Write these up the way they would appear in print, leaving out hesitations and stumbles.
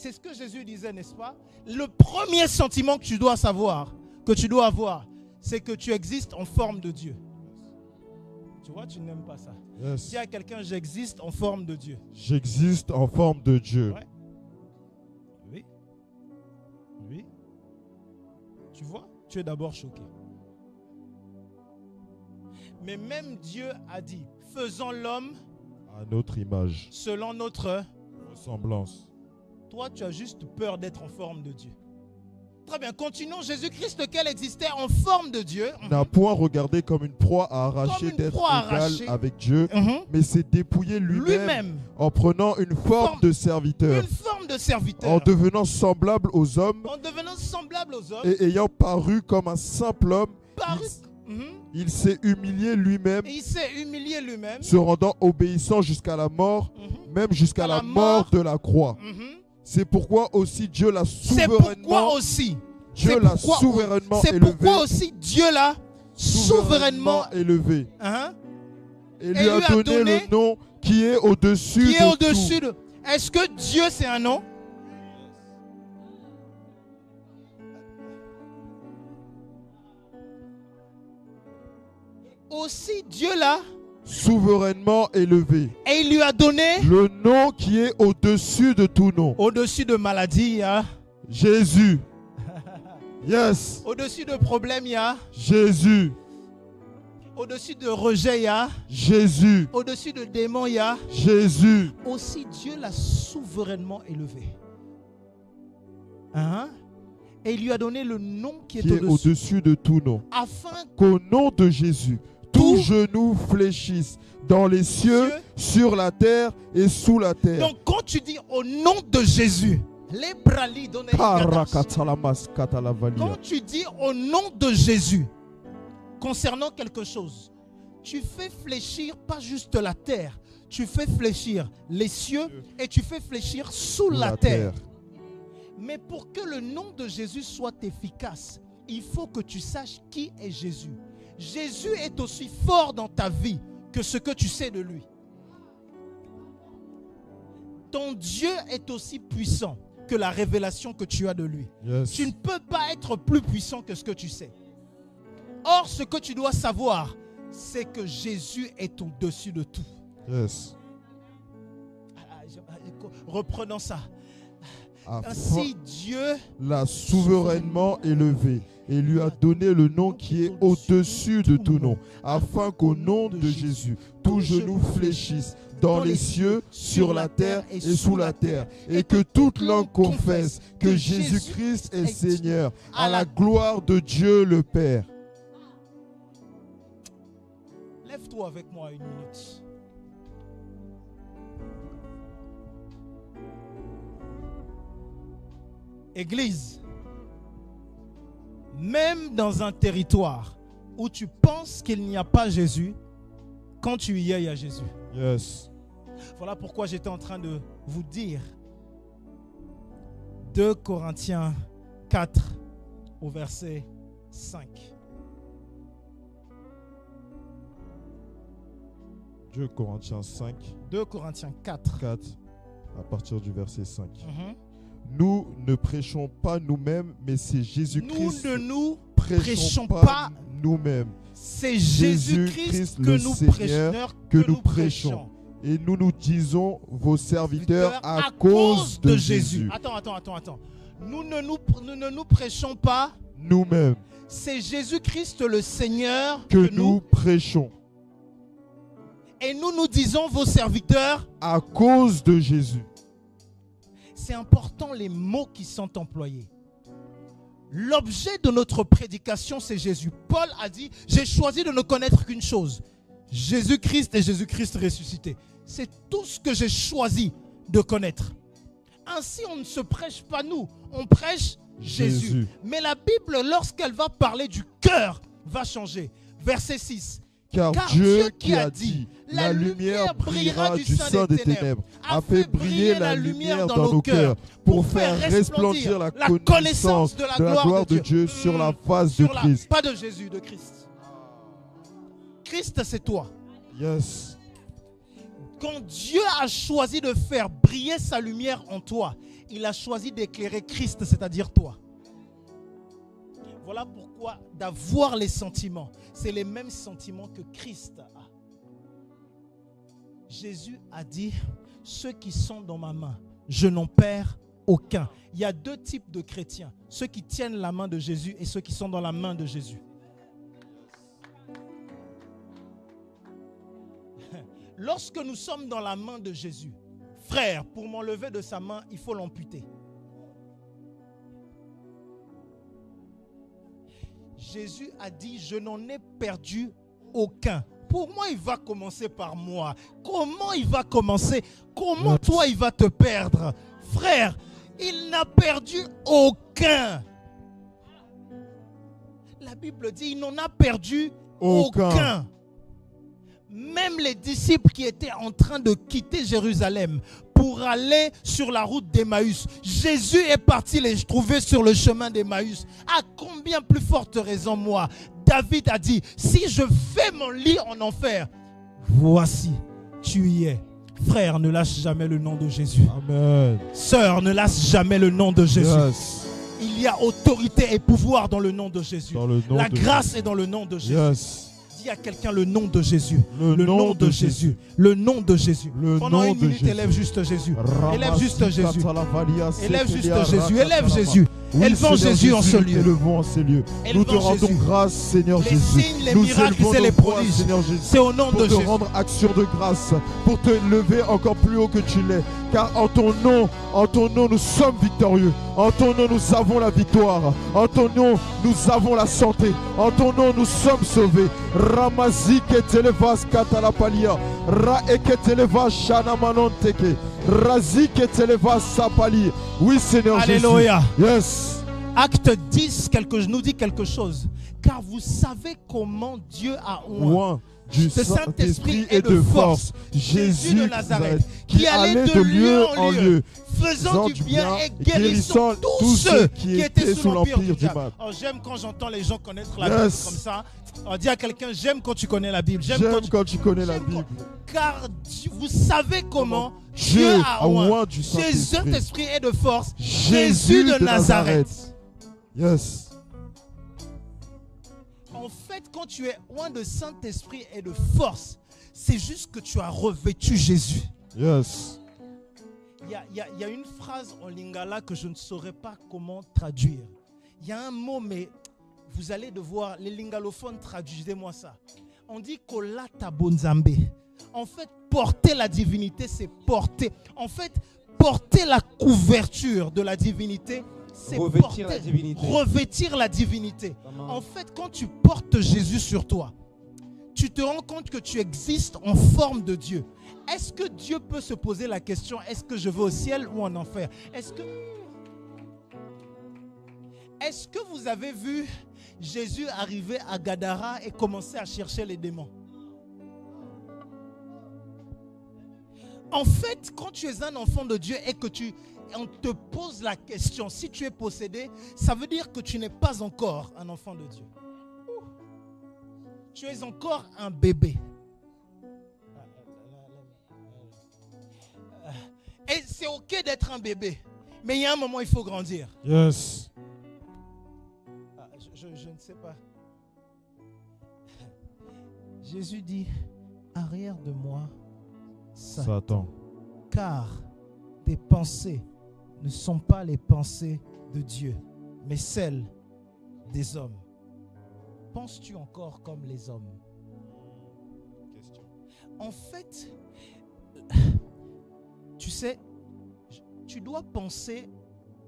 c'est ce que Jésus disait, n'est-ce pas? Le premier sentiment que tu dois savoir, que tu dois avoir, c'est que tu existes en forme de Dieu. Tu vois, tu n'aimes pas ça. Yes. Dis à quelqu'un, j'existe en forme de Dieu. J'existe en forme de Dieu. Ouais. Oui. Oui. Tu vois, tu es d'abord choqué. Mais même Dieu a dit, faisons l'homme À notre image, selon notre... ressemblance. Toi, tu as juste peur d'être en forme de Dieu. Très bien, continuons. Jésus-Christ, lequel existait en forme de Dieu, N'a point regardé comme une proie à Comme arracher une d'être proie égal arrachée. avec Dieu, Mhm. mais s'est dépouillé lui-même lui-même, en prenant une forme de serviteur, une forme de serviteur, en devenant semblable aux hommes en devenant semblable aux hommes, et ayant paru comme un simple homme, paru. Mhm. il s'est humilié lui-même, Et il s'est humilié lui-même. se rendant obéissant jusqu'à la mort, Mhm. même jusqu'à À la la mort mort. de la croix. Mhm. C'est pourquoi aussi Dieu l'a C'est pourquoi souverainement, aussi, Dieu c'est l'a pourquoi- souverainement c'est élevé, pourquoi aussi Dieu l'a souverainement élevé, hein, et lui a donné le nom qui est au-dessus qui est de au-dessus tout. de... Est-ce que Dieu c'est un nom? Aussi Dieu l'a Souverainement élevé. et il lui a donné Le nom qui est au-dessus de tout nom. au-dessus de maladie, il y a, Jésus. Yes. au-dessus de problèmes, il y a, Jésus. au-dessus de rejet, il y a, Jésus. au-dessus de démons, il y a. Jésus. Aussi Dieu l'a souverainement élevé. Hein? Et il lui a donné le nom qui est Qui est au-dessus. au-dessus de tout nom. Afin Qu'au nom de Jésus, tout genou fléchisse dans les cieux, Dieu. sur la terre et sous la terre. Donc quand tu dis au nom de Jésus, les brali donnent Karakatalamas katalavalia. quand tu dis au nom de Jésus, concernant quelque chose, tu fais fléchir pas juste la terre, tu fais fléchir les cieux et tu fais fléchir sous la terre. Mais pour que le nom de Jésus soit efficace, il faut que tu saches qui est Jésus. Jésus est aussi fort dans ta vie que ce que tu sais de lui. Ton Dieu est aussi puissant que la révélation que tu as de lui. Yes. Tu ne peux pas être plus puissant que ce que tu sais. Or, ce que tu dois savoir, c'est que Jésus est au-dessus de tout. Yes. Reprenons ça. Afin Ainsi, Dieu l'a souverainement élevé et lui a donné le nom qui est au-dessus de tout nom, afin qu'au nom de Jésus, tout genou fléchisse dans les cieux, sur la terre et sous la terre, et que toute langue confesse que Jésus-Christ est Seigneur, à la gloire de Dieu le Père. Lève-toi avec moi une minute. Église, même dans un territoire où tu penses qu'il n'y a pas Jésus, quand tu y es, il y a Jésus. Yes. Voilà pourquoi j'étais en train de vous dire 2 Corinthiens 4 au verset 5. 2 Corinthiens 5, 2 Corinthiens 4. 4, à partir du verset 5. Mhm. Nous ne prêchons pas nous-mêmes, mais c'est Nous Jésus-Christ. ne nous Prêchons prêchons pas pas, nous-mêmes. c'est Jésus-Christ que le nous Seigneur, prêchons. que nous prêchons. Et nous nous disons vos serviteurs à cause de Jésus. Attends. Nous ne nous prêchons pas, Nous-mêmes c'est Jésus-Christ le Seigneur que nous prêchons et nous nous disons vos serviteurs. à cause de Jésus. C'est important les mots qui sont employés. L'objet de notre prédication, c'est Jésus. Paul a dit, j'ai choisi de ne connaître qu'une chose, Jésus-Christ et Jésus-Christ ressuscité. C'est tout ce que j'ai choisi de connaître. Ainsi, on ne se prêche pas nous, on prêche Jésus. Mais la Bible, lorsqu'elle va parler du cœur, va changer. Verset 6. Car Dieu qui a dit, la lumière brillera du sein des ténèbres, a fait briller la lumière dans nos cœurs pour faire resplendir la connaissance de la gloire de Dieu sur la face de Christ. Pas de Jésus, de Christ. Christ, c'est toi. Yes. Quand Dieu a choisi de faire briller sa lumière en toi, il a choisi d'éclairer Christ, c'est-à-dire toi. Voilà pourquoi d'avoir les sentiments, c'est les mêmes sentiments que Christ a. Jésus a dit, ceux qui sont dans ma main, je n'en perds aucun. Il y a deux types de chrétiens, ceux qui tiennent la main de Jésus et ceux qui sont dans la main de Jésus. Lorsque nous sommes dans la main de Jésus, frère, pour m'enlever de sa main, il faut l'amputer. Jésus a dit, je n'en ai perdu aucun. Pour moi, il va commencer par moi. Comment il va commencer? Comment toi, il va te perdre? Frère, il n'a perdu aucun. La Bible dit, il n'en a perdu aucun. Même les disciples qui étaient en train de quitter Jérusalem pour aller sur la route d'Emmaüs, Jésus est parti les trouver sur le chemin d'Emmaüs. À combien plus forte raison moi? David a dit, si je fais mon lit en enfer, voici, tu y es. Frère, ne lâche jamais le nom de Jésus. Amen. Sœur, ne lâche jamais le nom de Jésus. Yes. Il y a autorité et pouvoir dans le nom de Jésus. Dans le nom La de grâce Jésus. est dans le nom de Jésus. Yes. Dis à quelqu'un le nom de Jésus. Le nom de Jésus. Le nom de Jésus. Le Pendant nom une de minute, Jésus. élève juste Jésus. Élève juste Jésus. Élève juste Élève Jésus. Élève Jésus. Élevons Jésus en ce lieu. Élevons en ce lieu. Nous te Élevons rendons Jésus. grâce, Seigneur Les Jésus. signes, les Nous miracles élevons et les nos voix, prodiges. Seigneur Jésus, C'est au nom pour de te Jésus. rendre action de grâce, pour te lever encore plus haut que tu l'es. Car en ton nom, nous sommes victorieux. En ton nom, nous avons la victoire. En ton nom, nous avons la santé. En ton nom, nous sommes sauvés. Ramazi ketelevas katalapalia. Ra eketeleva shanamanonteke. Razi ketelevas sapali. Oui, Seigneur Alléluia. Jésus. Yes. Acte 10 nous dit quelque chose. Car vous savez comment Dieu a oint Loin du ce Saint-Esprit et de force, Jésus de Nazareth, qui allait de lieu en lieu, faisant du bien et guérissant tous ceux qui étaient sous l'empire du diable. Oh, j'aime quand j'entends les gens connaître la Bible comme ça. Oh, dis à quelqu'un, j'aime quand tu connais la Bible. J'aime quand tu connais la Bible. Car vous savez comment Dieu Dieu a oint du Saint-Esprit et de force, Jésus de Nazareth. Yes. En fait, quand tu es oint de Saint-Esprit et de force, c'est juste que tu as revêtu Jésus. Yes. Il y a une phrase en lingala que je ne saurais pas comment traduire. Il y a un mot, mais vous allez devoir, les lingalophones, traduisez-moi ça. On dit kolata bonzambe. En fait, porter la divinité, c'est porter. En fait, porter la couverture de la divinité, c'est revêtir la divinité. Revêtir la divinité. En fait, quand tu portes Jésus sur toi, tu te rends compte que tu existes en forme de Dieu. Est-ce que Dieu peut se poser la question, est-ce que je vais au ciel ou en enfer? Est-ce que vous avez vu Jésus arriver à Gadara et commencer à chercher les démons? En fait, quand tu es un enfant de Dieu et que on te pose la question, si tu es possédé, ça veut dire que tu n'es pas encore un enfant de Dieu. Tu es encore un bébé. Et c'est ok d'être un bébé, mais il y a un moment il faut grandir. Yes. Je ne sais pas. Jésus dit, arrière de moi, Satan. Car tes pensées ne sont pas les pensées de Dieu, mais celles des hommes. Penses-tu encore comme les hommes? Question. En fait, tu sais, tu dois penser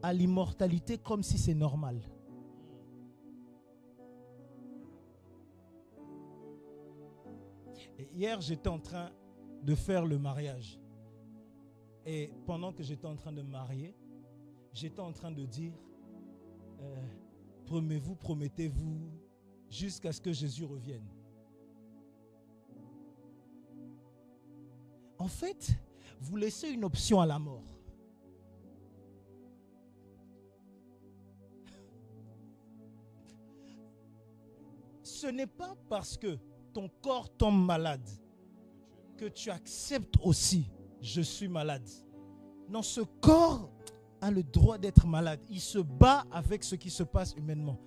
à l'immortalité comme si c'est normal. Et hier, j'étais en train de faire le mariage. Et pendant que j'étais en train de me marier, j'étais en train de dire, promettez-vous, jusqu'à ce que Jésus revienne. En fait, vous laissez une option à la mort. Ce n'est pas parce que ton corps tombe malade que tu acceptes aussi, je suis malade. Non, ce corps, a le droit d'être malade. Il se bat avec ce qui se passe humainement.